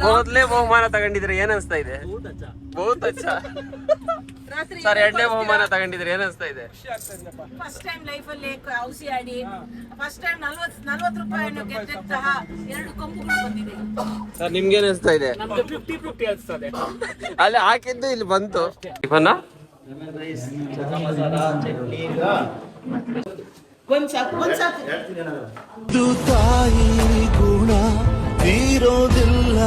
ಮೊದಲೇ ಬಹುಮಾನ ತಗೊಂಡಿದ್ರೆ ಏನ್ ಅನ್ಸ್ತಾ ಇದೆ? ಬಹುತ್ ಅಚ್ಚ. ಸರ್ ಎರಡನೇ ಬಹುಮಾನ ತಗೊಂಡಿದ್ರೆ ಏನ್ ಅನ್ಸ್ತಾ ಇದೆ? ಫಸ್ಟ್ ಟೈಮ್ ಲೈಫ್ ಅಲ್ಲಿ ಔಸಿ ಆಡಿ ಫಸ್ಟ್ ಟೈಮ್ 40 ರೂಪಾಯಿಯನ್ನು ಗೆದ್ದಂತಹ 2 ಕೊಂಬುಗಳು ಬಂದಿದೆ. ಸರ್ ನಿಮ್ಗೆ ಏನ್ ಅನ್ಸ್ತಾ ಇದೆ? ನಮ್ಗೆ 50-50 ಅನ್ಸ್ತದೆ. ಅಲ್ಲಿ ಹಾಕಿದ್ದು ಇಲ್ಲಿ ಬಂತು. ಟಿಫನ್ ತಾಯಿ ಗುಣ ತೀರೋದಿಲ್ಲ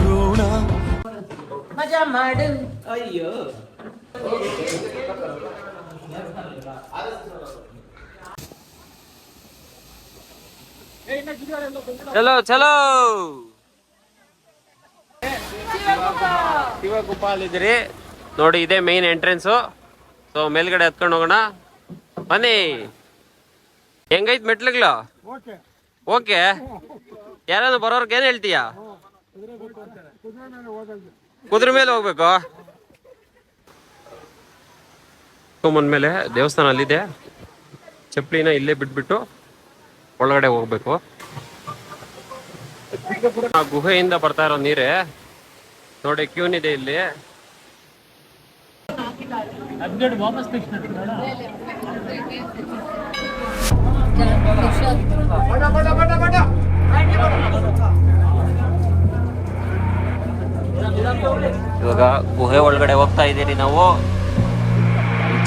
ಋಣ. ಮಜಾ ಮಾಡು. ಅಯ್ಯೋ ಚಲೋ ಚಲೋ. ಶಿವಗುಪ್ಪ ಅಲ್ಲಿದ್ದೀರಿ ನೋಡಿ, ಇದೇ ಮೇನ್ ಎಂಟ್ರೆನ್ಸು. ಸೊ ಮೇಲ್ಗಡೆ ಹತ್ಕೊಂಡು ಹೋಗೋಣ ಬನ್ನಿ. ಹೆಂಗೈತ್ ಮೆಟ್ಲುಗಳು? ಓಕೆ. ಯಾರಾದ್ರೂ ಬರೋರ್ಗೆ ಏನ್ ಹೇಳ್ತೀಯಾ? ಕುದುರೆ ಮೇಲೆ ಹೋಗ್ಬೇಕು. ಬಂದ್ಮೇಲೆ ದೇವಸ್ಥಾನ ಅಲ್ಲಿದೆ. ಚಪ್ಪಲಿನ ಇಲ್ಲೇ ಬಿಟ್ಬಿಟ್ಟು ಒಳಗಡೆ ಹೋಗ್ಬೇಕು. ಆ ಗುಹೆಯಿಂದ ಬರ್ತಾ ಇರೋ ನೀರೇ ನೋಡಿ. ಕ್ಯೂನ್ ಇದೆ ಇಲ್ಲಿ. ವಾಪಸ್ ಇವಾಗ ಗುಹೆ ಒಳಗಡೆ ಹೋಗ್ತಾ ಇದ್ದೀರಿ ನಾವು.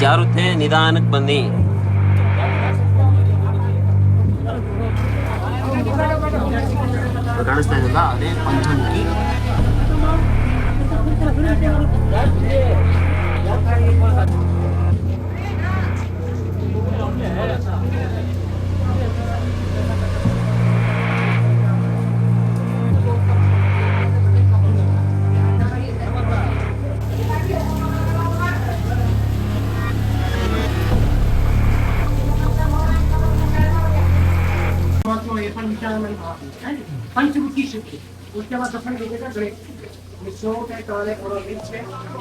ಜಾರುತ್ತೆ, ನಿಧಾನಕ್ಕೆ ಬನ್ನಿ. ಕಾಣಿಸ್ತಾ ಇದೆಯಲ್ಲ, ಅದೇ ಪಂಚಮುಖಿ. पंचमुखी शिवजी, उसके बाद दर्शन करिएगा गणेश के काले और नीचे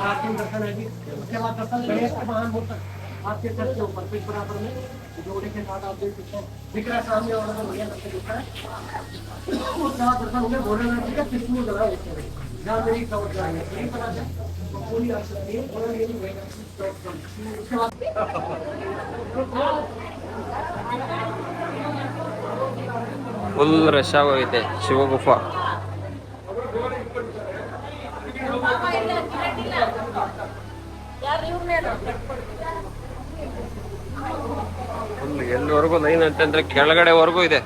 आरती दर्शन है। उसके बाद दर्शन गणेश के महान होता है आपके सर के ऊपर पिछ बराबर में जोड़े के साथ आप देख सकते हैं। विग्रह सामने वाला तो बढ़िया दर्शन होता है। उसके बाद दर्शन होंगे भोलेनाथ जी का त्रिशूल जला होते हैं। जहाँ मेरी कवच जाएंगे यही पता है पूरी आ सकती है। उसके बाद ಫುಲ್ ರಶ್ ಆಗೋಗಿದೆ ಶಿವಗುಫಾ. ಎಲ್ಲಿವರೆಗೂ ಲೈನ್ ಅಂತಂದ್ರೆ ಕೆಳಗಡೆವರೆಗೂ ಇದೆ.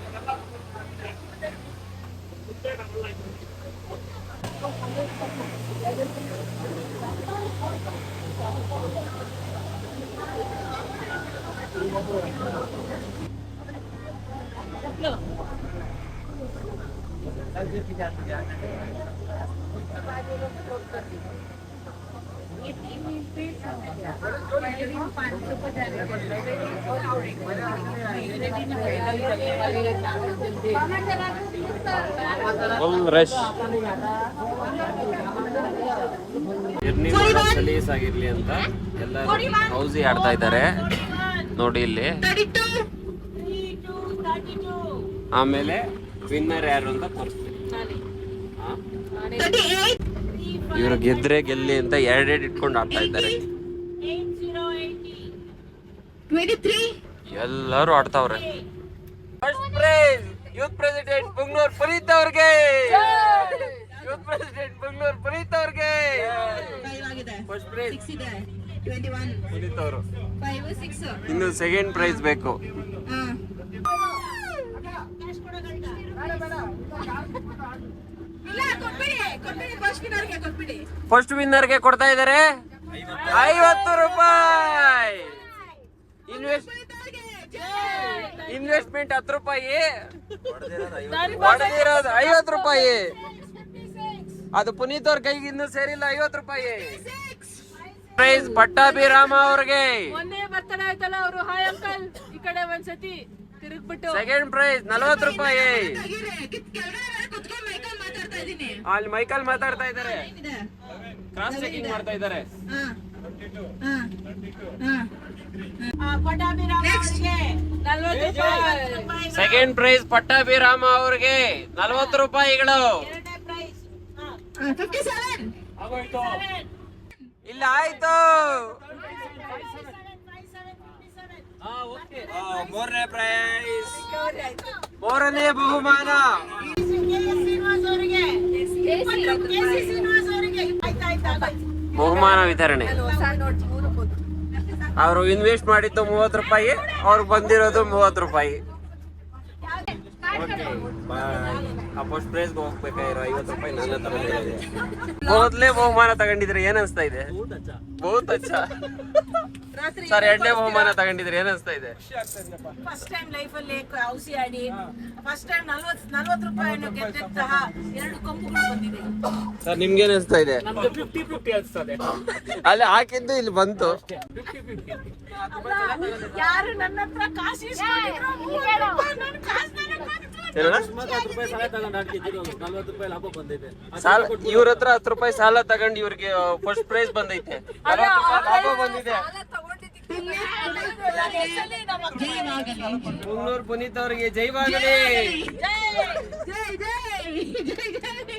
Full rush. ಸಲೀಸ್ ಆಗಿರ್ಲಿ ಅಂತ ಎಲ್ಲರೂ ಹೌಸಿ ಆಡ್ತಾ ಇದ್ದಾರೆ ನೋಡಿ ಇಲ್ಲಿ. ಆಮೇಲೆ ವಿನ್ನರ್ ಯಾರು ಅಂತ ತೋರಿಸ್ತೀನಿ. ಇವರು ಗೆದ್ರೆ ಗೆಲ್ಲಿ ಅಂತ ಎರಡೆರಡು ಇಟ್ಕೊಂಡು ಆಡ್ತಾ ಇದ್ದಾರೆ. ಎಲ್ಲರೂ ಆಡ್ತಾವ್ರೆ. First prize youth president Bengaluru Puneeth ಅವ್ರಿಗೆ. ಯೂತ್ ಪ್ರೆಸಿಡೆಂಟ್ ಬೆಂಗಳೂರು ಪುನೀತ್ ಅವ್ರಿಗೆ ಫಸ್ಟ್ ಪ್ರೈಸ್ ಪುನೀತ್ ಅವರು. ಇನ್ನು ಸೆಕೆಂಡ್ ಪ್ರೈಸ್ ಬೇಕು. ಫಸ್ಟ್ ವಿನ್ನರ್ಗೆ ಕೊಡ್ತಾ ಇದ್ದಾರೆ 50 ರೂಪಾಯಿ. ಇನ್ವೆಸ್ಟ್ಮೆಂಟ್ 10 ರೂಪಾಯಿ, ಹೊಡೆದಿರೋದು 50 ರೂಪಾಯಿ. ಅದು ಪುನೀತ್ ಅವ್ರ ಕೈಗೆ ಇನ್ನೂ ಸೇರಿಲ್ಲ 50 ರೂಪಾಯಿ. ಪ್ರೈಸ್ ಪಟ್ಟಾಭಿರಾಮ ಅವ್ರಿಗೆ. ಬರ್ತಡೇ ಆಯ್ತಲ್ಲ ಅವರು. ಹಾಯ್ ಅಂಕಲ್, ಈ ಕಡೆ ಒಂದ್ಸತಿ ತಿರುಗ್ಬಿಟ್ಟು. ಸೆಕೆಂಡ್ ಪ್ರೈಸ್ 40 ರೂಪಾಯಿ. ಅಲ್ಲಿ ಮೈಕಲ್ ಮಾತಾಡ್ತಾ ಇದ್ದಾರೆ, ಕ್ರಾಸ್ ಚೆಕಿಂಗ್ ಮಾಡ್ತಾ ಇದ್ದಾರೆ. ಸೆಕೆಂಡ್ ಪ್ರೈಸ್ ಪಟ್ಟಾಭಿರಾಮ ಅವ್ರಿಗೆ 40 ರೂಪಾಯಿಗಳು. 57 ಆಗೋಯ್ತು. ಇಲ್ಲ ಆಯ್ತು. ಹಾ, ಓಕೆ. ಮೂರನೇ ಪ್ರೈಸ್, ಮೂರನೇ ಬಹುಮಾನ. ಶ್ರೀನಿವಾಸ್ ಅವರಿಗೆ ಬಹುಮಾನ ವಿತರಣೆ. ಅವರು ಇನ್ವೆಸ್ಟ್ ಮಾಡಿದ್ದು 30 ರೂಪಾಯಿ, ಅವ್ರಿಗೆ ಬಂದಿರೋದು 30 ರೂಪಾಯಿ. ಫಸ್ಟ್ ಪ್ರೈಸ್ಗೆ ಹೋಗ್ಬೇಕಾಗಿರೋ 50 ರೂಪಾಯಿ ನನ್ನ ತಗೊಂಡಿರೋದು. ಮೊದಲೇ ಬಹುಮಾನ ತಗೊಂಡಿದ್ರೆ ಏನ್ ಅನ್ಸ್ತಾ ಇದೆ? ಬಹುತ್ ಅಚ್ಚ. ಸರ್, ಎರಡನೇ ಬಹುಮಾನ ತಗೊಂಡಿದ್ರೆ ಏನ್ ಅನ್ಸ್ತಾ ಇದೆ? ಫಸ್ಟ್ ಟೈಮ್ ಲೈಫ್ ಅಲ್ಲಿ ಔಸಿ ಆಡಿ ಫಸ್ಟ್ ಟೈಮ್ 40 ರೂಪಾಯಿಯನ್ನು ಗೆದ್ದಂತಹ 2 ಕೊಂಬುಗಳು ಬಂದಿದೆ. ಸರ್, ನಿಮ್ಗೆ ಏನ್ ಅನ್ಸ್ತಾ ಇದೆ? ನಮ್ಗೆ 50-50 ಅನ್ಸ್ತದೆ. ಅಲ್ಲಿ ಹಾಕಿದ್ದು ಇಲ್ಲಿ ಬಂತು. 50-50. ಯಾರು ನನ್ನ ಹತ್ರ ಕಾಸು ಇಸ್ಕೊಂಡಿದ್ರು 30 ರೂಪಾಯಿ ನನ್ನ ಕಾಸು ನನಗೆ ಬಂತು. ಏನಣ್ಣ? 10 ರೂಪಾಯಿ ಸಾಲ ತಗೊಂಡು ಹಾಕಿದ್ರು, 40 ರೂಪಾಯಿ ಲಾಭ ಬಂದಿದೆ. ಸಾಲ ಇವ್ರ ಹತ್ರ 10 ರೂಪಾಯಿ ಸಾಲ ತಗೊಂಡು ಇವ್ರಿಗೆ ಫಸ್ಟ್ ಪ್ರೈಸ್ ಬಂದೈತೆ, 40 ರೂಪಾಯಿ ಲಾಭ ಬಂದಿದೆ. ಮುಂಗ್ಳೂರ್ ಪುನೀತ್ ಅವರಿಗೆ ಜೈವಾಗಲಿ. ಜೈ ಜೈ ಜೈ ಜೈ ಜೈ.